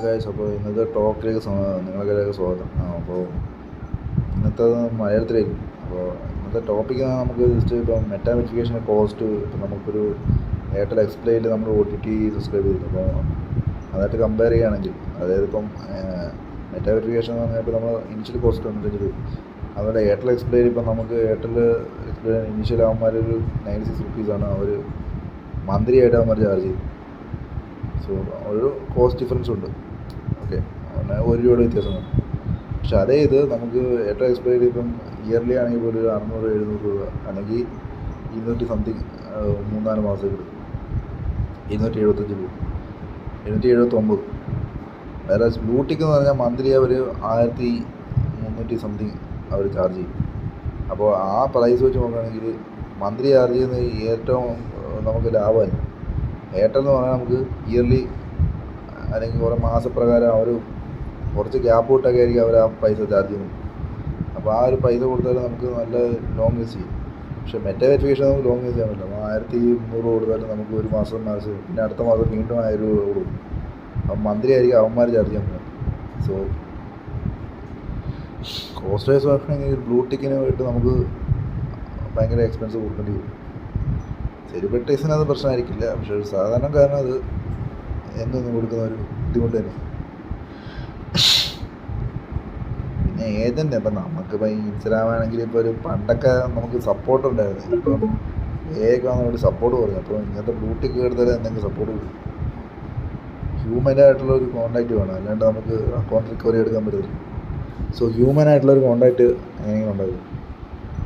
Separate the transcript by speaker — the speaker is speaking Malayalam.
Speaker 1: ഗൈസ്, അപ്പോൾ ഇന്നത്തെ ടോക്കിലേക്ക് നിങ്ങളൊക്കെ സ്വാഗതം. അപ്പോൾ ഇന്നത്തെ മലയാളത്തിലായിരിക്കും. അപ്പോൾ ഇന്നത്തെ ടോപ്പിക്ക് നമുക്ക് ജസ്റ്റ് ഇപ്പം മെറ്റാ വെരിഫിക്കേഷൻ്റെ കോസ്റ്റ് ഇപ്പം നമുക്കൊരു എയർടെൽ എക്സ്പ്ലെയിനിൽ നമ്മൾ OTT സബ്സ്ക്രൈബ് ചെയ്തു. അപ്പോൾ അതായിട്ട് കമ്പയർ ചെയ്യുകയാണെങ്കിൽ, അതായത് ഇപ്പം മെറ്റാ വെരിഫിക്കേഷൻ എന്ന് പറഞ്ഞാൽ ഇപ്പോൾ നമ്മൾ ഇനിഷ്യൽ കോസ്റ്റ് വന്നിട്ട് അതുപോലെ എയർടെൽ എക്സ്പ്ലെയിൻ ഇപ്പം നമുക്ക് എയർടെൽ എക്സ്പ്ലെയിൻ ഇനിഷ്യൽ ആകുമ്പോൾ ഒരു 96 റുപ്പീസാണ് അവർ മന്ത്ലി ആയിട്ട് അവന്മാർ ചാർജ് ചെയ്യും. സോ ഒരു കോസ്റ്റ് ഡിഫറൻസ് ഉണ്ട്. ഓക്കെ, അങ്ങനെ ₹1 വ്യത്യാസമാണ്. പക്ഷെ അതേ ഇത് നമുക്ക് എയർടെൽ എക്സ്പ്ലെയിൻ ഇപ്പം ഇയർലി ആണെങ്കിൽ ഒരു 600-700 രൂപ, അല്ലെങ്കിൽ 200 സംതിങ് 3-4 മാസത്തേക്ക് എടുക്കും. 275 രൂപ, 279. വേറെ ബ്ലൂടിക്ക് എന്ന് പറഞ്ഞാൽ മന്ത്ലി അവർ 1300 സംതിങ് അവർ ചാർജ് ചെയ്യും. അപ്പോൾ ആ പ്രൈസ് വെച്ച് നോക്കുകയാണെങ്കിൽ മന്ത്ലി ചാർജ് ചെയ്യുന്നത് ഏറ്റവും നമുക്ക് ലാഭമല്ല. എയർടെൽ എന്ന് പറഞ്ഞാൽ നമുക്ക് ഇയർലി അല്ലെങ്കിൽ കുറേ മാസപ്രകാരം അവർ കുറച്ച് ഗ്യാപ്പ് വിട്ടൊക്കെ ആയിരിക്കും അവർ ആ പൈസ ചാർജ് ചെയ്യുന്നത്. അപ്പോൾ ആ ഒരു പൈസ കൊടുത്താൽ നമുക്ക് നല്ല ലോങ് യൂസ് ചെയ്യും. പക്ഷേ മെറ്റാ വെരിഫിക്കേഷൻ നമുക്ക് ലോങ് യൂസ് ചെയ്യാൻ പറ്റില്ല. 1300 കൊടുത്താലും നമുക്ക് ഒരു മാസം പിന്നെ അടുത്ത മാസം വീണ്ടും 1000 രൂപ കൊടുക്കും. അപ്പം മന്ത്ലി ആയിരിക്കും അവന്മാർ ചാർജ് ചെയ്യാൻ പറ്റും. സോ കോസ്റ്റ് വൈസ് നോക്കുകയാണെങ്കിൽ ബ്ലൂടിക്കിന് പോയിട്ട് നമുക്ക് ഭയങ്കര എക്സ്പെൻസ് കൊടുക്കേണ്ടി വരും. സെലിബ്രിറ്റീസിന് അത് പ്രശ്നമായിരിക്കില്ല, പക്ഷേ ഒരു സാധാരണക്കാരന് അത് എന്നൊന്നും കൊടുക്കുന്ന ഒരു ബുദ്ധിമുട്ട് തന്നെ. പിന്നെ ഏജൻ്റ് ഇപ്പം നമുക്കിപ്പോൾ ഇൻസ്റ്റാഗ്രാം ആണെങ്കിൽ ഇപ്പോൾ ഒരു പണ്ടൊക്കെ നമുക്ക് സപ്പോർട്ട് ഉണ്ടായിരുന്നു. ഇപ്പം ഒക്കെ വന്നതുകൊണ്ട് സപ്പോർട്ട് കുറഞ്ഞു. അപ്പോൾ ഇങ്ങനത്തെ ബ്ലൂടിക്ക് എടുത്താൽ എന്തെങ്കിലും സപ്പോർട്ട് കിട്ടും. ഹ്യൂമനായിട്ടുള്ള ഒരു കോൺടാക്റ്റ് വേണം, അല്ലാണ്ട് നമുക്ക് അക്കൗണ്ട് റിക്കവറി എടുക്കാൻ പറ്റില്ല. സോ ഹ്യൂമനായിട്ടുള്ളൊരു കോൺടാക്റ്റ് എങ്ങനെയെങ്കിലും ഉണ്ടാകും.